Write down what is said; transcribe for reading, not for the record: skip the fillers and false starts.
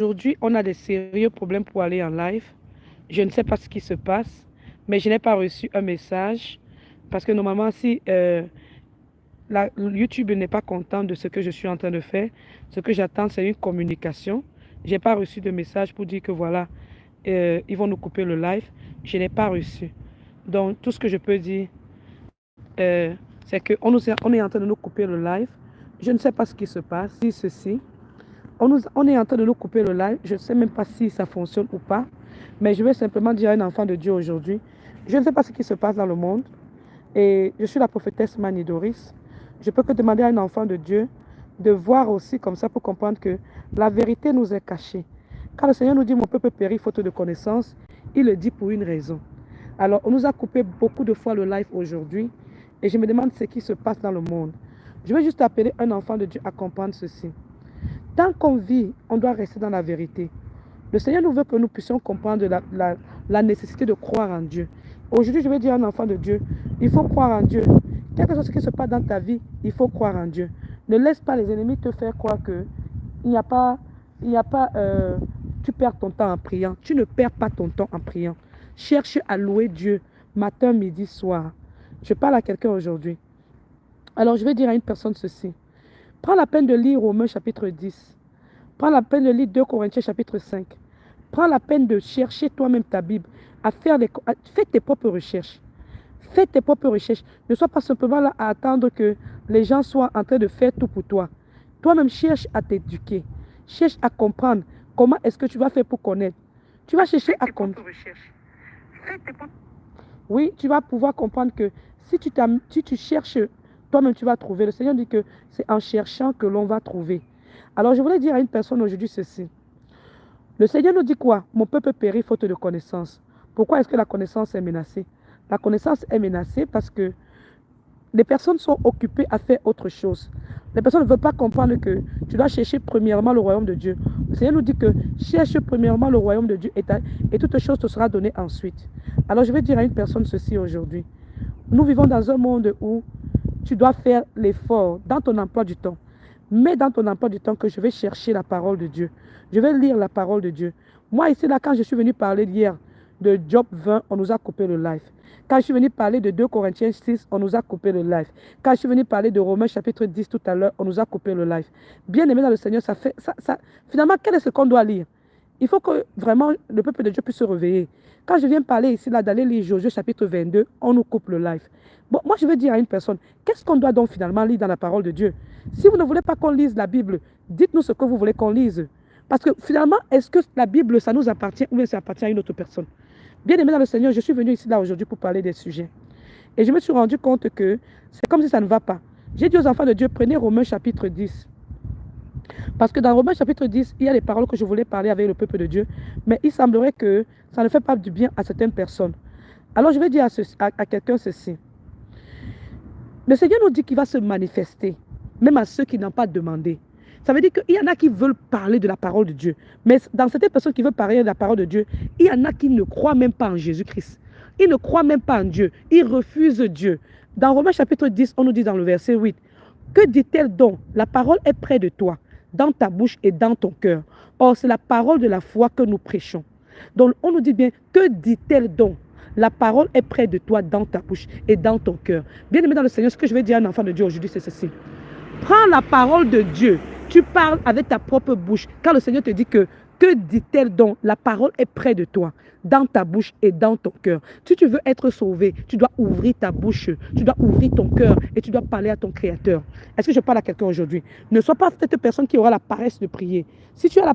Aujourd'hui, on a des sérieux problèmes pour aller en live. Je ne sais pas ce qui se passe, mais je n'ai pas reçu un message parce que normalement, si YouTube n'est pas content de ce que je suis en train de faire, ce que j'attends, c'est une communication. Je n'ai pas reçu de message pour dire que voilà, ils vont nous couper le live. Je n'ai pas reçu. Donc, tout ce que je peux dire, c'est qu'on on est en train de nous couper le live. Je ne sais pas ce qui se passe. Si ceci. On est en train de nous couper le live. Je ne sais même pas si ça fonctionne ou pas. Mais je vais simplement dire à un enfant de Dieu aujourd'hui, je ne sais pas ce qui se passe dans le monde. Et je suis la prophétesse Mani Doris. Je peux que demander à un enfant de Dieu de voir aussi comme ça pour comprendre que la vérité nous est cachée. Quand le Seigneur nous dit mon peuple périt faute de connaissance, il le dit pour une raison. Alors on nous a coupé beaucoup de fois le live aujourd'hui. Et je me demande ce qui se passe dans le monde. Je vais juste appeler un enfant de Dieu à comprendre ceci. Tant qu'on vit, on doit rester dans la vérité. Le Seigneur nous veut que nous puissions comprendre la nécessité de croire en Dieu. Aujourd'hui, je vais dire à un enfant de Dieu, il faut croire en Dieu. Quelque chose qui se passe dans ta vie, il faut croire en Dieu. Ne laisse pas les ennemis te faire croire que tu perds ton temps en priant. Tu ne perds pas ton temps en priant. Cherche à louer Dieu matin, midi, soir. Je parle à quelqu'un aujourd'hui. Alors, je vais dire à une personne ceci. Prends la peine de lire Romains chapitre 10. Prends la peine de lire 2 Corinthiens chapitre 5. Prends la peine de chercher toi-même ta Bible, fais tes propres recherches. Fais tes propres recherches. Ne sois pas simplement là à attendre que les gens soient en train de faire tout pour toi. Toi-même, cherche à t'éduquer. Cherche à comprendre comment est-ce que tu vas faire pour connaître. Tu vas chercher à comprendre. Oui, tu vas pouvoir comprendre que si tu cherches, toi-même tu vas trouver. Le Seigneur dit que c'est en cherchant que l'on va trouver. Alors je voulais dire à une personne aujourd'hui ceci. Le Seigneur nous dit quoi? Mon peuple périt faute de connaissance. Pourquoi est-ce que la connaissance est menacée? La connaissance est menacée parce que les personnes sont occupées à faire autre chose. Les personnes ne veulent pas comprendre que tu dois chercher premièrement le royaume de Dieu. Le Seigneur nous dit que cherche premièrement le royaume de Dieu et toute chose te sera donnée ensuite. Alors je vais dire à une personne ceci aujourd'hui. Nous vivons dans un monde où tu dois faire l'effort dans ton emploi du temps. Mets dans ton emploi du temps que je vais chercher la parole de Dieu. Je vais lire la parole de Dieu. Moi, ici, là, quand je suis venu parler hier de Job 20, on nous a coupé le live. Quand je suis venu parler de 2 Corinthiens 6, on nous a coupé le live. Quand je suis venu parler de Romains chapitre 10 tout à l'heure, on nous a coupé le live. Bien aimé dans le Seigneur, finalement, quel est ce qu'on doit lire? Il faut que vraiment le peuple de Dieu puisse se réveiller. Quand je viens parler ici, là, d'aller lire Josué chapitre 22, on nous coupe le live. Bon, moi, je veux dire à une personne, qu'est-ce qu'on doit donc finalement lire dans la parole de Dieu? Si vous ne voulez pas qu'on lise la Bible, dites-nous ce que vous voulez qu'on lise. Parce que finalement, est-ce que la Bible, ça nous appartient ou bien ça appartient à une autre personne? Bien aimé dans le Seigneur, je suis venu ici, là, aujourd'hui pour parler des sujets. Et je me suis rendu compte que c'est comme si ça ne va pas. J'ai dit aux enfants de Dieu, prenez Romains chapitre 10. Parce que dans Romains chapitre 10, il y a des paroles que je voulais parler avec le peuple de Dieu, mais il semblerait que ça ne fait pas du bien à certaines personnes. Alors je vais dire à quelqu'un ceci. Le Seigneur nous dit qu'il va se manifester, même à ceux qui n'ont pas demandé. Ça veut dire qu'il y en a qui veulent parler de la parole de Dieu. Mais dans certaines personnes qui veulent parler de la parole de Dieu, il y en a qui ne croient même pas en Jésus-Christ. Ils ne croient même pas en Dieu. Ils refusent Dieu. Dans Romains chapitre 10, on nous dit dans le verset 8, que dit-elle donc? La parole est près de toi, dans ta bouche et dans ton cœur. Or, c'est la parole de la foi que nous prêchons. Donc, on nous dit bien, que dit-elle donc? La parole est près de toi, dans ta bouche et dans ton cœur. Bien aimé dans le Seigneur, ce que je vais dire à un enfant de Dieu aujourd'hui, c'est ceci. Prends la parole de Dieu. Tu parles avec ta propre bouche. Quand le Seigneur te dit que dit-elle donc? La parole est près de toi, dans ta bouche et dans ton cœur. Si tu veux être sauvé, tu dois ouvrir ta bouche, tu dois ouvrir ton cœur et tu dois parler à ton Créateur. Est-ce que je parle à quelqu'un aujourd'hui? Ne sois pas cette personne qui aura la paresse de prier. Si tu as la